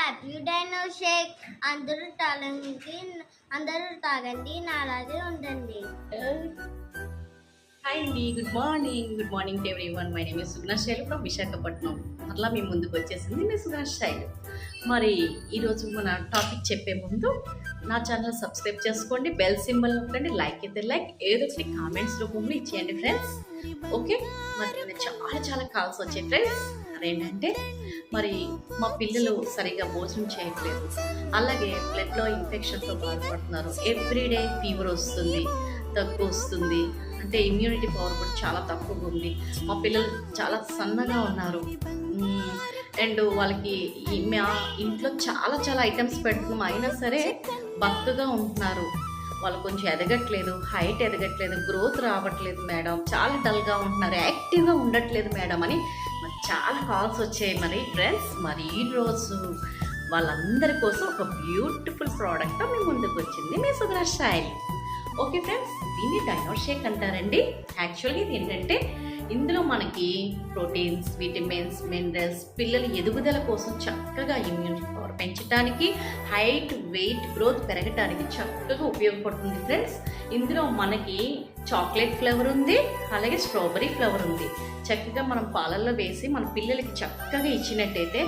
Happy dino Sheikh. అందరూ తాగండి, నాలాగే ఉండండి. హాయ్ అండి, good morning to everyone. My name is Suguna Shailu from Visakhapatnam. అట్లా మీ ముందుకు వచ్చేసింది మీ సుగుణ శైలు. మరి ఈరోజు మన టాపిక్ చెప్పే ముందు నా ఛానల్ సబ్స్క్రైబ్ చేసుకోండి, బెల్ సింబల్ నొక్కండి, లైక్ అయితే లైక్, ఏదో ఒకటి కామెంట్స్ రూపంలో ఇచ్చేయండి ఫ్రెండ్స్. ఓకే, మరి చాలా కాల్స్ వచ్చాయి ఫ్రెండ్స్. అదేంటంటే మరి మా పిల్లలు సరిగా భోజనం చేయట్లేదు, అలాగే బ్లడ్లో ఇన్ఫెక్షన్తో బాధపడుతున్నారు, ఎవ్రీడే ఫీవర్ వస్తుంది, దగ్గు వస్తుంది, అంటే ఇమ్యూనిటీ పవర్ కూడా చాలా తక్కువగా ఉంది. మా పిల్లలు చాలా సన్నగా ఉన్నారు అండ్ వాళ్ళకి మా ఇంట్లో చాలా ఐటమ్స్ పెడుతున్నాం, అయినా సరే బక్కగా ఉంటున్నారు. వాళ్ళు కొంచెం ఎదగట్లేదు, హైట్ ఎదగట్లేదు, గ్రోత్ రావట్లేదు మేడం, చాలా డల్గా ఉంటున్నారు, యాక్టివ్గా ఉండట్లేదు మేడం అని మరి చాలా కాల్స్ వచ్చాయి. మరి ఫ్రెండ్స్, మరి ఈరోజు వాళ్ళందరి కోసం ఒక బ్యూటిఫుల్ ప్రోడక్ట్ మీ ముందుకు వచ్చింది మీ సుగుణ శైలి. ఓకే ఫ్రెండ్స్, దీన్ని డైనో షేక్ అంటారండి. యాక్చువల్గా ఇది ఏంటంటే ఇందులో మనకి ప్రోటీన్స్, విటమిన్స్, మినరల్స్, పిల్లల ఎదుగుదల కోసం చక్కగా ఇమ్యూనిటీ పవర్ పెంచడానికి, హైట్, వెయిట్, గ్రోత్ పెరగడానికి చక్కగా ఉపయోగపడుతుంది ఫ్రెండ్స్. ఇందులో మనకి చాక్లెట్ ఫ్లేవర్ ఉంది, అలాగే స్ట్రాబెరీ ఫ్లేవర్ ఉంది. చక్కగా మనం పాలల్లో వేసి మన పిల్లలకి చక్కగా ఇచ్చినట్టయితే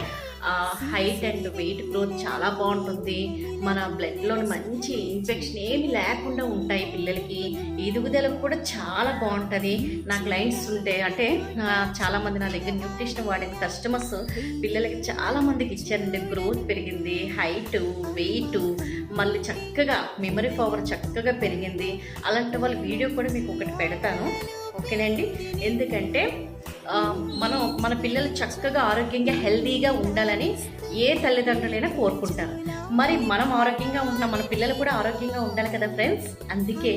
హైట్ అండ్ వెయిట్ గ్రోత్ చాలా బాగుంటుంది. మన బ్లడ్లో మంచి ఇన్ఫెక్షన్ ఏమి లేకుండా ఉంటాయి పిల్లలకి, ఎదుగుదలకు కూడా చాలా బాగుంటుంది. నా క్లయింట్స్ ఉంటే అంటే చాలామంది నా దగ్గర న్యూట్రిషన్ వాడే కస్టమర్స్ పిల్లలకి చాలామందికి ఇచ్చారండి. గ్రోత్ పెరిగింది, హైట్, వెయిట్, మళ్ళీ చక్కగా మెమరీ పవర్ చక్కగా పెరిగింది. అలాంటి వాళ్ళ వీడియో కూడా మీకు ఒకటి పెడతాను, ఓకేనండి. ఎందుకంటే మన పిల్లలు చక్కగా ఆరోగ్యంగా హెల్తీగా ఉండాలని ఏ తల్లిదండ్రులైనా కోరుకుంటారు. మరి మనం ఆరోగ్యంగా ఉంటున్నాం, మన పిల్లలు కూడా ఆరోగ్యంగా ఉండాలి కదా ఫ్రెండ్స్. అందుకే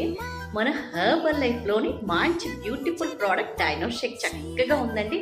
మన హెర్బల్ లైఫ్లోని మంచి బ్యూటిఫుల్ ప్రోడక్ట్ డైనో షేక్ చక్కగా ఉందండి.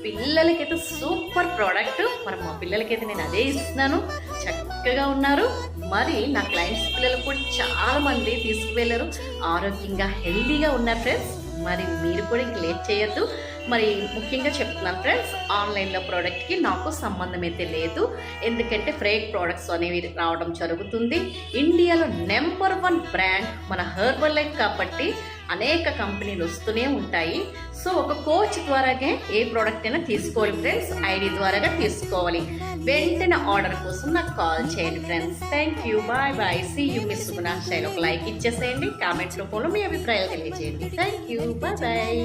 పిల్లలకైతే సూపర్ ప్రోడక్ట్. మరి మా పిల్లలకైతే నేను అదే ఇస్తున్నాను, చక్కగా ఉన్నారు. మరి నా క్లయింట్స్ పిల్లలు కూడా చాలామంది తీసుకువెళ్ళారు, ఆరోగ్యంగా హెల్తీగా ఉన్నారు ఫ్రెండ్స్. మరి మీరు కూడా ఇంక లేట్ చేయొద్దు. మరి ముఖ్యంగా చెప్తున్నాను ఫ్రెండ్స్, ఆన్లైన్లో ప్రోడక్ట్కి నాకు సంబంధం అయితే లేదు, ఎందుకంటే ఫేక్ ప్రోడక్ట్స్ అనేవి రావడం జరుగుతుంది. ఇండియాలో నెంబర్ 1 బ్రాండ్ మన హెర్బల్ లైఫ్ కాబట్టి అనేక కంపెనీలు వస్తూనే ఉంటాయి. సో ఒక కోచ్ ద్వారాగే ఏ ప్రోడక్ట్ అయినా తీసుకోవాలి ఫ్రెండ్స్, ఐడి ద్వారాగా తీసుకోవాలి. వెంటనే ఆర్డర్ కోసం నాకు కాల్ చేయండి friends. Thank you, bye. See you miss Suguna Shaili. ఒక లైక్ ఇచ్చేసేయండి, కామెంట్ రూపంలో మీ అభిప్రాయాలు తెలియజేయండి. Thank you, bye.